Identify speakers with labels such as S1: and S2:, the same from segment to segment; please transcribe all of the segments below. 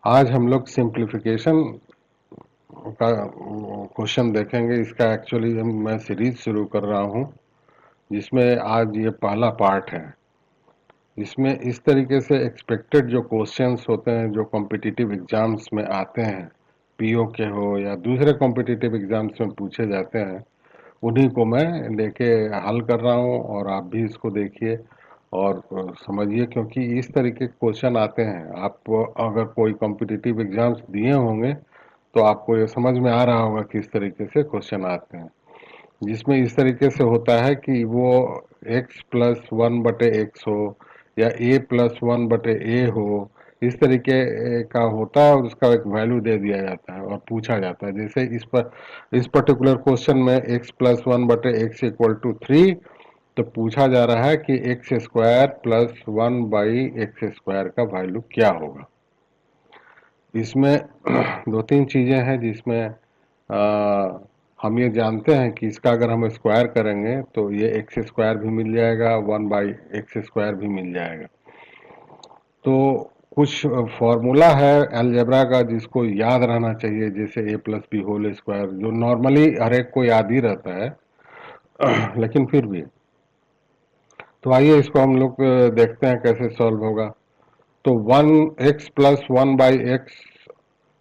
S1: आज हम लोग सिंप्लीफिकेशन का क्वेश्चन देखेंगे। इसका एक्चुअली मैं सीरीज शुरू कर रहा हूँ, जिसमें आज ये पहला पार्ट है। इसमें इस तरीके से एक्सपेक्टेड जो क्वेश्चंस होते हैं, जो कॉम्पिटिटिव एग्जाम्स में आते हैं, पीओ के हो या दूसरे कॉम्पिटिटिव एग्जाम्स में पूछे जाते हैं, उन्हीं को मैं लेके हल कर रहा हूँ। और आप भी इसको देखिए और समझिए, क्योंकि इस तरीके के क्वेश्चन आते हैं। आप अगर कोई कॉम्पिटिटिव एग्जाम्स दिए होंगे तो आपको ये समझ में आ रहा होगा किस तरीके से क्वेश्चन आते हैं, जिसमें इस तरीके से होता है कि वो x+1/x हो या a+1/a हो, इस तरीके का होता है और उसका एक वैल्यू दे दिया जाता है और पूछा जाता है। जैसे इस पर्टिकुलर क्वेश्चन में x+1/x = 3, तो पूछा जा रहा है कि x² + 1/x² का वैल्यू क्या होगा। इसमें दो तीन चीजें हैं जिसमें हम ये जानते हैं कि इसका अगर हम स्क्वायर करेंगे तो ये x² भी मिल जाएगा, 1/x² भी मिल जाएगा। तो कुछ फॉर्मूला है अलजेब्रा का जिसको याद रहना चाहिए, जैसे a+b² जो नॉर्मली हर एक को याद ही रहता है लेकिन फिर भी। तो आइए इसको हम लोग देखते हैं कैसे सॉल्व होगा। तो 1x+1/x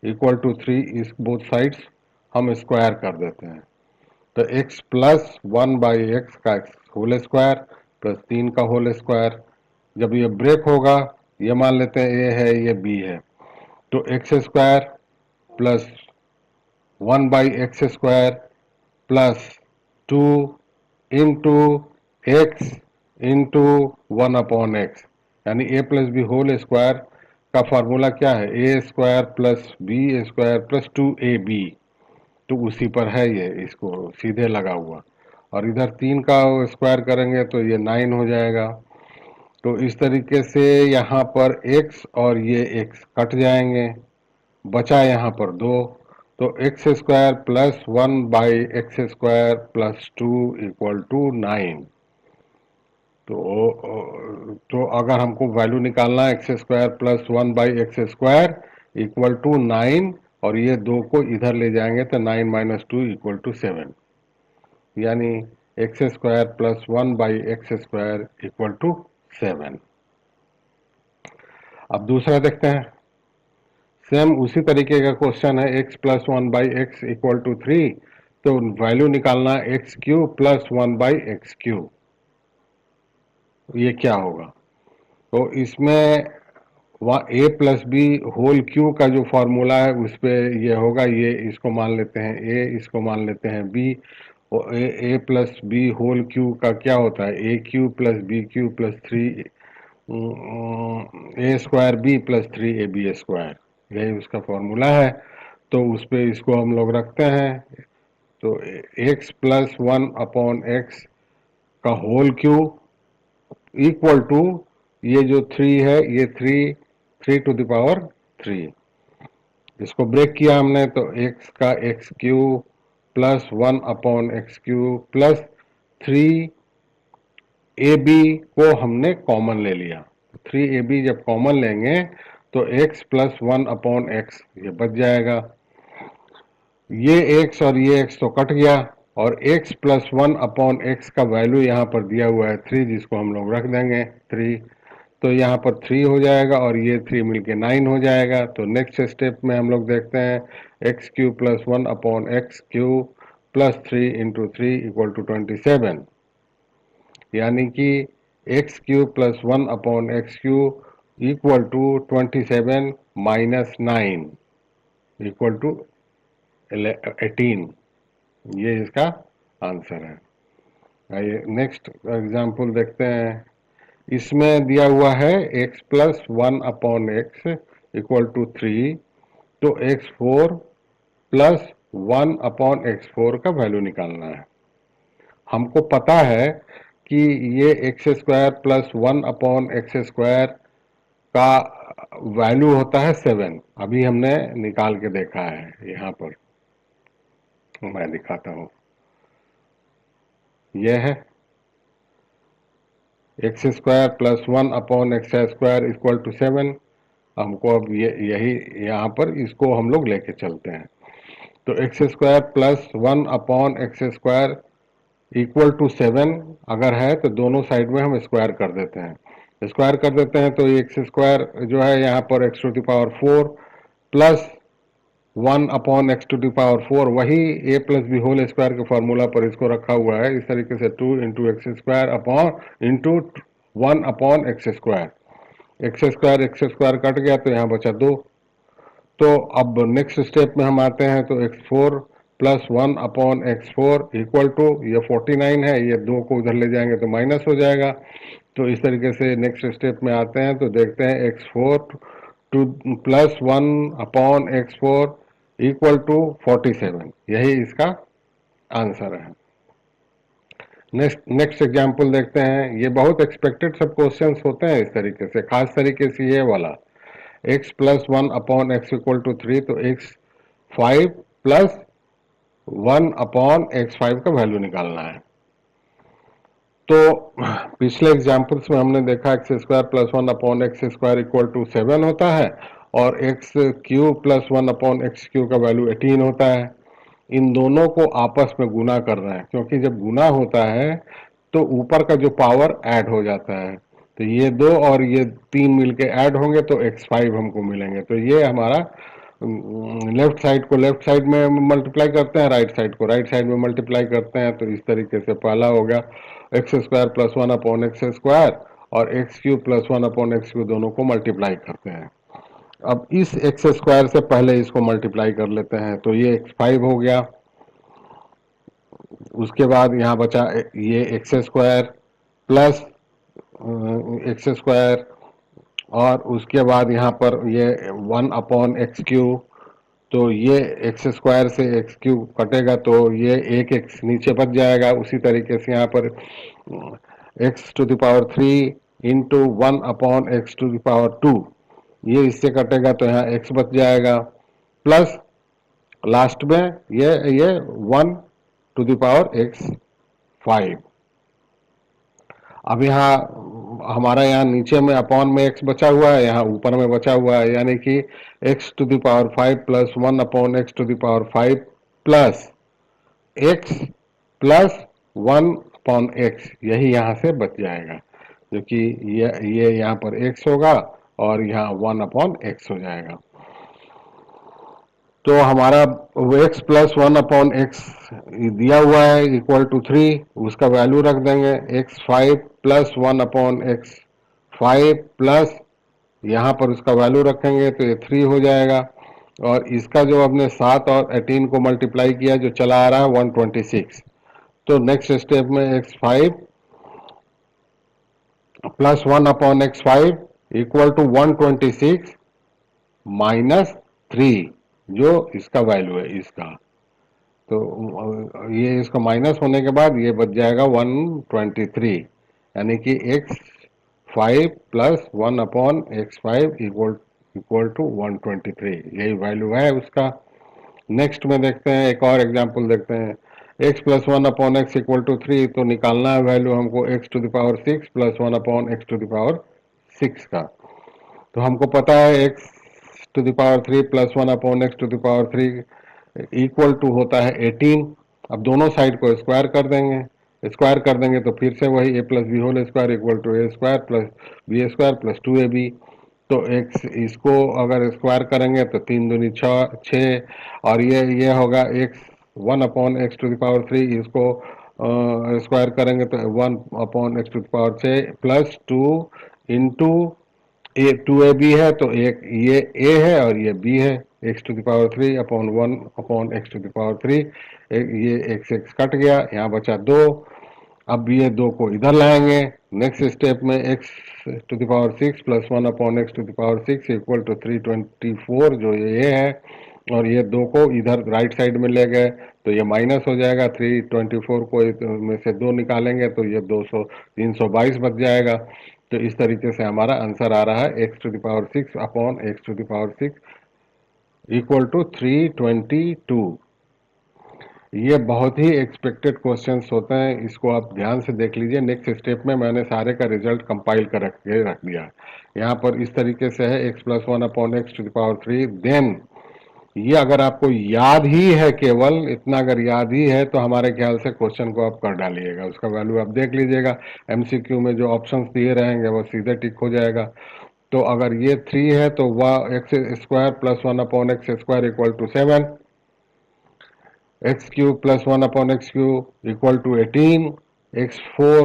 S1: इस बोथ साइड्स हम स्क्वायर कर देते हैं। तो x+1/x का होल स्क्वायर प्लस 3 का होल स्क्वायर। जब ये ब्रेक होगा, ये मान लेते हैं a है, ये b है, तो x² plus 1/x² plus 2 into x into 1/x, यानी a+b होल स्क्वायर का फार्मूला क्या है, a² plus b² plus 2ab। तो उसी पर है ये, इसको सीधे लगा हुआ। और इधर 3 का स्क्वायर करेंगे तो ये 9 हो जाएगा। तो इस तरीके से यहाँ पर x और ये x कट जाएंगे, बचा यहाँ पर 2। तो x² प्लस 1/x² प्लस 2 = 9। तो अगर हमको वैल्यू निकालना है x² प्लस 1/x² = 9, और ये 2 को इधर ले जाएंगे तो 9 - 2 = 7, यानी x² प्लस 1/x² = 7। अब दूसरा देखते हैं। सेम उसी तरीके का क्वेश्चन है, x+1/x = 3, तो वैल्यू निकालना है x³ प्लस 1/x³। ये क्या होगा? तो इसमें a+b होल क्यू का जो फॉर्मूला है उस पे ये होगा। ये इसको मान लेते हैं a, इसको मान लेते हैं b। और a+b होल क्यू का क्या होता है, a³ plus b³ plus 3 a²b plus 3ab², यही उसका फॉर्मूला है। तो उस पे इसको हम लोग रखते हैं। तो x+1/x का होल क्यू इक्वल टू ये जो 3 है, ये 3 इसको ब्रेक किया हमने, तो x का x³ plus 1/x³ plus 3ab को हमने कॉमन ले लिया। 3ab जब कॉमन लेंगे तो x प्लस 1/x ये बच जाएगा। ये x और ये x तो कट गया, और x प्लस 1/x का वैल्यू यहाँ पर दिया हुआ है 3, जिसको हम लोग रख देंगे 3। तो यहाँ पर 3 हो जाएगा और ये 3 मिलके 9 हो जाएगा। तो नेक्स्ट स्टेप में हम लोग देखते हैं x³ plus 1/x³ plus 3 into 3 = 27, यानी कि x³ प्लस 1/x³ = 27 माइनस 9 = 18। ये इसका आंसर है। आइए नेक्स्ट एग्जांपल देखते हैं। इसमें दिया हुआ है x प्लस 1/x = 3, तो x4 प्लस 1/x4 का वैल्यू निकालना है। हमको पता है कि ये x² प्लस 1/x² का वैल्यू होता है 7। अभी हमने निकाल के देखा है, यहाँ पर मैं दिखाता हूँ। यह है x square plus 1/x² equal to 7। हमको अब यही यहाँ पर इसको हम लोग लेके चलते हैं। तो x square plus 1/x² equal to 7 अगर है तो दोनों साइड में हम स्क्वायर कर देते हैं। स्क्वायर कर देते हैं तो एक्स स्क्वायर जो है यहाँ पर x⁴ प्लस 1/x⁴, वही a plus b whole square के फार्मूला पर इसको रखा हुआ है इस तरीके से 2 × x² into 1/x²। X square cut गया तो यहाँ बचा 2। तो अब नेक्स्ट स्टेप में हम आते हैं तो x4 plus 1/x4 equal to ये 49 है, ये 2 को उधर ले जाएंगे तो माइनस हो जाएगा। तो इस तरीके से नेक्स्ट स्टेप में आते हैं तो देखते हैं x4 two plus 1/x4 equal to 47, यही इसका आंसर है। नेक्स्ट एग्जाम्पल देखते हैं। ये बहुत एक्सपेक्टेड सब क्वेश्चंस होते हैं इस तरीके से, खास तरीके से ये वाला x plus 1/x equal to 3, तो x5 प्लस 1/x5 का वैल्यू निकालना है। तो पिछले एग्जाम्पल्स में हमने देखा x square plus 1/x² equal to 7 होता है और x³ प्लस 1/x³ का वैल्यू 18 होता है। इन दोनों को आपस में गुना कर रहे हैं, क्योंकि जब गुना होता है तो ऊपर का जो पावर ऐड हो जाता है। तो ये 2 और ये 3 मिलके ऐड होंगे तो x5 हमको मिलेंगे। तो ये हमारा लेफ्ट साइड को लेफ्ट साइड में मल्टीप्लाई करते हैं, राइट साइड को राइट साइड में मल्टीप्लाई करते हैं। तो इस तरीके से पहला हो गया x² प्लस 1/x² और x³ प्लस 1/x³ दोनों को मल्टीप्लाई करते हैं। अब इस x² से पहले इसको मल्टीप्लाई कर लेते हैं तो ये x5 हो गया। उसके बाद यहाँ बचा ये x² प्लस x² और उसके बाद यहाँ पर ये 1/x³। तो ये x² से x³ कटेगा तो ये एक x नीचे बच जाएगा। उसी तरीके से यहाँ पर x⁴ इंटू 1/x², ये इससे कटेगा तो यहाँ x बच जाएगा, प्लस लास्ट में ये 1/x5। अब यहाँ हमारा यहाँ नीचे में अपॉन में x बचा हुआ है, यहाँ ऊपर में बचा हुआ है, यानी कि x⁵ plus 1/x⁵ plus x plus 1/x, यही यहाँ से बच जाएगा, जो कि ये यहाँ पर x होगा और यहाँ 1/x हो जाएगा। तो हमारा x प्लस 1/x दिया हुआ है इक्वल टू 3, उसका वैल्यू रख देंगे x5 प्लस 1/x5 प्लस यहाँ पर उसका वैल्यू रखेंगे तो ये 3 हो जाएगा। और इसका जो हमने 7 और 18 को मल्टीप्लाई किया जो चला आ रहा है 126। तो नेक्स्ट स्टेप में x5 plus 1/x5 equal to 126 minus 3, जो इसका वैल्यू है इसका। तो ये इसका माइनस होने के बाद ये बच जाएगा 123, यानी कि x5 plus 1/x5 equal to 123, यही वैल्यू है उसका। नेक्स्ट में देखते हैं, एक और एग्जांपल देखते हैं। x plus 1/x equal to 3, तो निकालना है वैल्यू हमको x⁶ प्लस 1/x⁶ का। तो हमको पता है x⁵ plus 1/x⁵ equal to होता है 18। अब दोनों साइड को स्क्वायर कर देंगे, स्क्वायर कर देंगे तो फिर से वही a plus b whole square equal to a² plus b² plus 2ab। तो x इसको अगर स्क्वायर करेंगे तो 3 दूनी 6 और ये होगा x 1/x⁵, इसको स्क्वायर करेंगे तो 1/x⁶ प्लस 2 इंटू 2ab है, तो एक ये a है और ये b है, x⁵ अपॉन 1/x⁵, ये x कट गया, यहाँ बचा 2। अब ये 2 को इधर लाएंगे। नेक्स्ट स्टेप में x⁶ plus 1/x⁶ equal to 324, जो ये है, और ये 2 को इधर राइट साइड में ले गए तो ये माइनस हो जाएगा। 324 को में से 2 निकालेंगे तो ये 322 बच जाएगा। तो इस तरीके से हमारा आंसर आ रहा है x⁶ upon x⁶ equal to 322। ये बहुत ही एक्सपेक्टेड क्वेश्चंस होते हैं, इसको आप ध्यान से देख लीजिए। नेक्स्ट स्टेप में मैंने सारे का रिजल्ट कंपाइल कर रख दिया। यहाँ पर इस तरीके से है x+1/x⁴, देन ये अगर आपको याद ही है, केवल इतना अगर याद ही है, तो हमारे ख्याल से क्वेश्चन को आप कर डालिएगा, उसका वैल्यू आप देख लीजिएगा। एमसीक्यू में जो ऑप्शंस दिए रहेंगे वो सीधे टिक हो जाएगा। तो अगर ये 3 है तो वह x² + 1/x² = 7, x³ + 1/x³ = 18, x4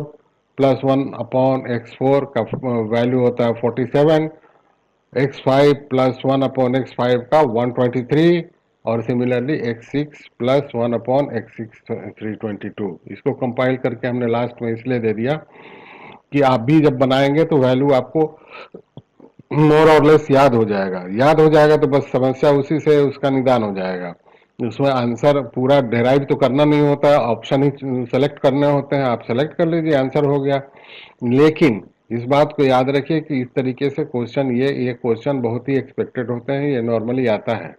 S1: + 1/x4 का वैल्यू होता है 47, x5 + 1/x5 का 123, और सिमिलरली x6 + 1/x6 322। इसको कंपाइल करके हमने लास्ट में इसलिए दे दिया कि आप भी जब बनाएंगे तो वैल्यू आपको मोर और लेस याद हो जाएगा। याद हो जाएगा तो बस समस्या उसी से उसका निदान हो जाएगा। उसमें आंसर पूरा डिराइव तो करना नहीं होता है, ऑप्शन ही सेलेक्ट करने होते हैं। आप सेलेक्ट कर लीजिए, आंसर हो गया। लेकिन इस बात को याद रखिए कि इस तरीके से क्वेश्चन, ये क्वेश्चन बहुत ही एक्सपेक्टेड होते हैं, ये नॉर्मली आता है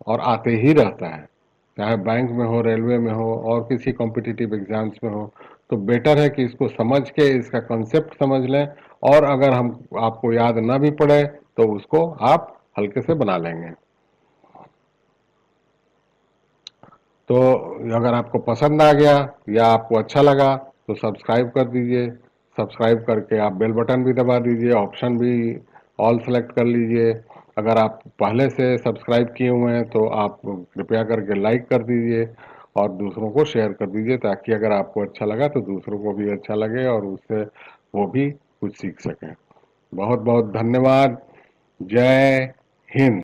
S1: और आते ही रहता है, चाहे बैंक में हो, रेलवे में हो, और किसी कॉम्पिटिटिव एग्जाम्स में हो। तो बेटर है कि इसको समझ के इसका कॉन्सेप्ट समझ लें, और अगर हम आपको याद ना भी पड़े तो उसको आप हल्के से बना लेंगे। तो अगर आपको पसंद आ गया या आपको अच्छा लगा तो सब्सक्राइब कर दीजिए। सब्सक्राइब करके आप बेल बटन भी दबा दीजिए, ऑप्शन भी ऑल सेलेक्ट कर लीजिए। अगर आप पहले से सब्सक्राइब किए हुए हैं तो आप कृपया करके लाइक कर दीजिए और दूसरों को शेयर कर दीजिए, ताकि अगर आपको अच्छा लगा तो दूसरों को भी अच्छा लगे और उससे वो भी कुछ सीख सकें। बहुत बहुत धन्यवाद। जय हिंद।